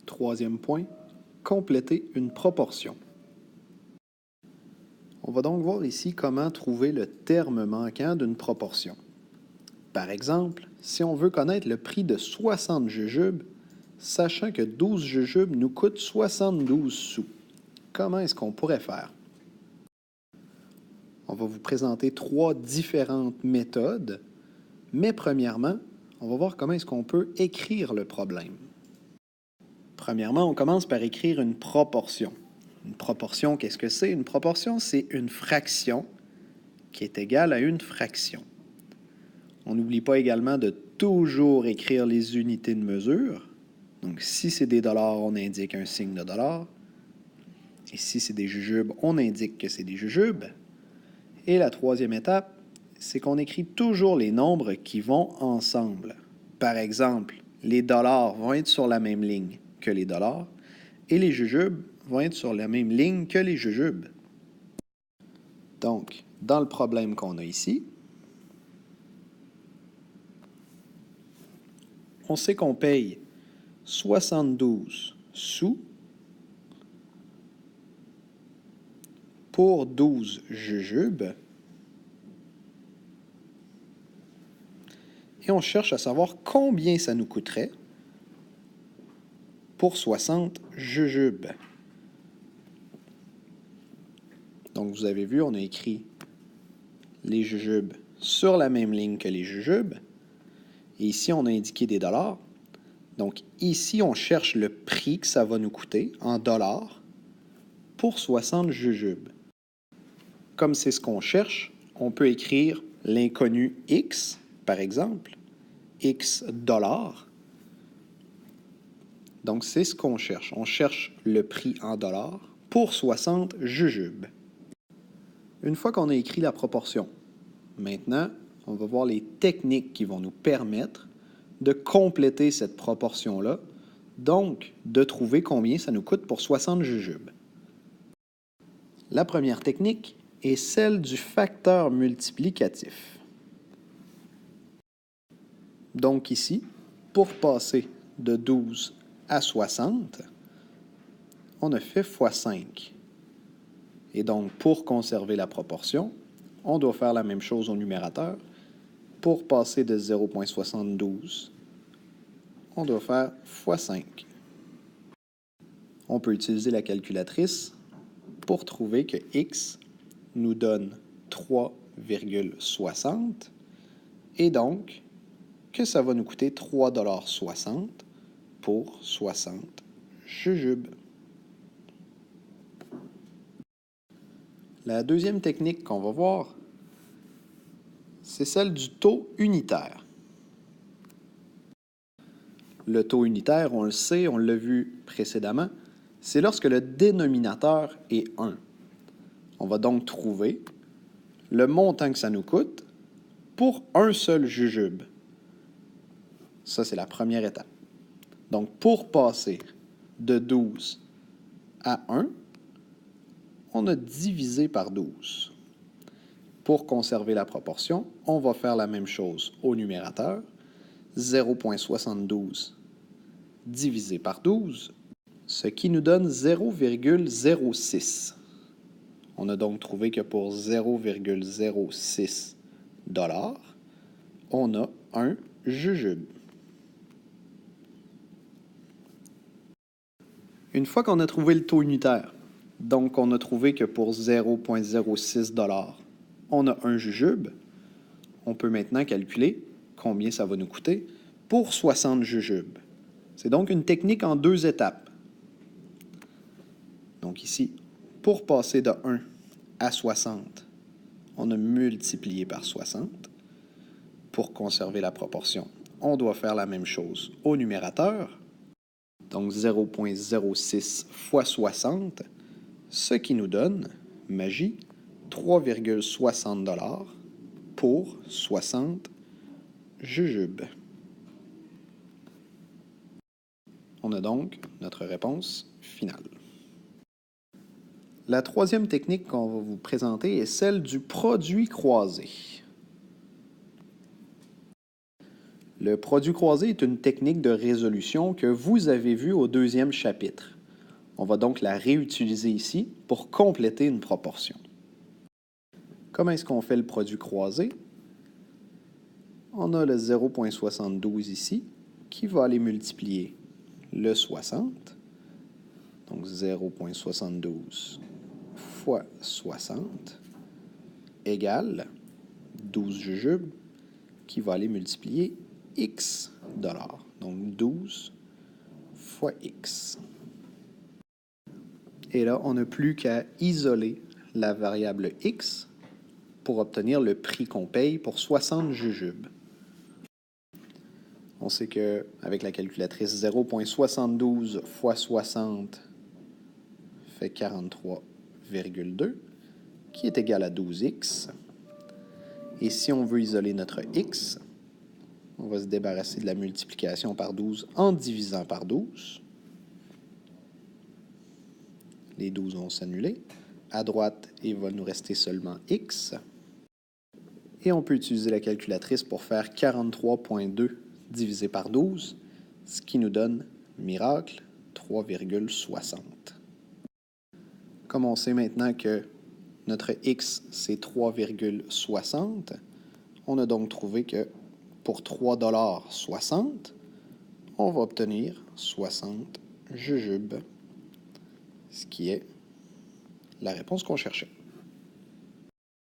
Troisième point, compléter une proportion. On va donc voir ici comment trouver le terme manquant d'une proportion. Par exemple, si on veut connaître le prix de 60 jujubes, sachant que 12 jujubes nous coûtent 72 sous, comment est-ce qu'on pourrait faire? On va vous présenter 3 différentes méthodes, mais premièrement, on va voir comment est-ce qu'on peut écrire le problème. Premièrement, on commence par écrire une proportion. Une proportion, qu'est-ce que c'est? Une proportion, c'est une fraction qui est égale à une fraction. On n'oublie pas également de toujours écrire les unités de mesure. Donc, si c'est des dollars, on indique un signe de dollar. Et si c'est des jujubes, on indique que c'est des jujubes. Et la troisième étape, c'est qu'on écrit toujours les nombres qui vont ensemble. Par exemple, les dollars vont être sur la même ligne que les dollars et les jujubes vont être sur la même ligne que les jujubes. Donc, dans le problème qu'on a ici, on sait qu'on paye 72 sous pour 12 jujubes et on cherche à savoir combien ça nous coûterait pour 60 jujubes. Donc, vous avez vu, on a écrit les jujubes sur la même ligne que les jujubes. Et ici, on a indiqué des dollars. Donc, ici, on cherche le prix que ça va nous coûter en dollars pour 60 jujubes. Comme c'est ce qu'on cherche, on peut écrire l'inconnu X, par exemple, X dollars. Donc, c'est ce qu'on cherche. On cherche le prix en dollars pour 60 jujubes. Une fois qu'on a écrit la proportion, maintenant, on va voir les techniques qui vont nous permettre de compléter cette proportion-là, donc de trouver combien ça nous coûte pour 60 jujubes. La première technique est celle du facteur multiplicatif. Donc ici, pour passer de 12 à 60, on a fait x 5. Et donc, pour conserver la proportion, on doit faire la même chose au numérateur. Pour passer de 0,72, on doit faire x 5. On peut utiliser la calculatrice pour trouver que x nous donne 3,60 et donc que ça va nous coûter 3,60 $ pour 60 jujubes. La deuxième technique qu'on va voir, c'est celle du taux unitaire. Le taux unitaire, on le sait, on l'a vu précédemment, c'est lorsque le dénominateur est 1. On va donc trouver le montant que ça nous coûte pour un seul jujube. Ça, c'est la première étape. Donc, pour passer de 12 à 1, on a divisé par 12. Pour conserver la proportion, on va faire la même chose au numérateur. 0,72 divisé par 12, ce qui nous donne 0,06. On a donc trouvé que pour 0,06 $, on a un jujube. Une fois qu'on a trouvé le taux unitaire, donc on a trouvé que pour 0,06 $, on a un jujube, on peut maintenant calculer combien ça va nous coûter pour 60 jujubes. C'est donc une technique en 2 étapes. Donc ici, pour passer de 1 à 60, on a multiplié par 60. Pour conserver la proportion, on doit faire la même chose au numérateur. Donc 0,06 fois 60, ce qui nous donne, magie, 3,60 $ pour 60 jujubes. On a donc notre réponse finale. La troisième technique qu'on va vous présenter est celle du produit croisé. Le produit croisé est une technique de résolution que vous avez vue au deuxième chapitre. On va donc la réutiliser ici pour compléter une proportion. Comment est-ce qu'on fait le produit croisé? On a le 0,72 ici qui va aller multiplier le 60. Donc 0,72 fois 60 égale 12 jujubes qui va aller multiplier X dollars. Donc 12 fois X. Et là, on n'a plus qu'à isoler la variable X pour obtenir le prix qu'on paye pour 60 jujubes. On sait qu'avec la calculatrice, 0,72 fois 60 fait 43,2, qui est égal à 12x. Et si on veut isoler notre x, on va se débarrasser de la multiplication par 12 en divisant par 12. Les 12 vont s'annuler. À droite, il va nous rester seulement x. Et on peut utiliser la calculatrice pour faire 43,2 divisé par 12, ce qui nous donne, miracle, 3,60. Comme on sait maintenant que notre x, c'est 3,60, on a donc trouvé que pour 3,60 $, on va obtenir 60 jujubes, ce qui est la réponse qu'on cherchait.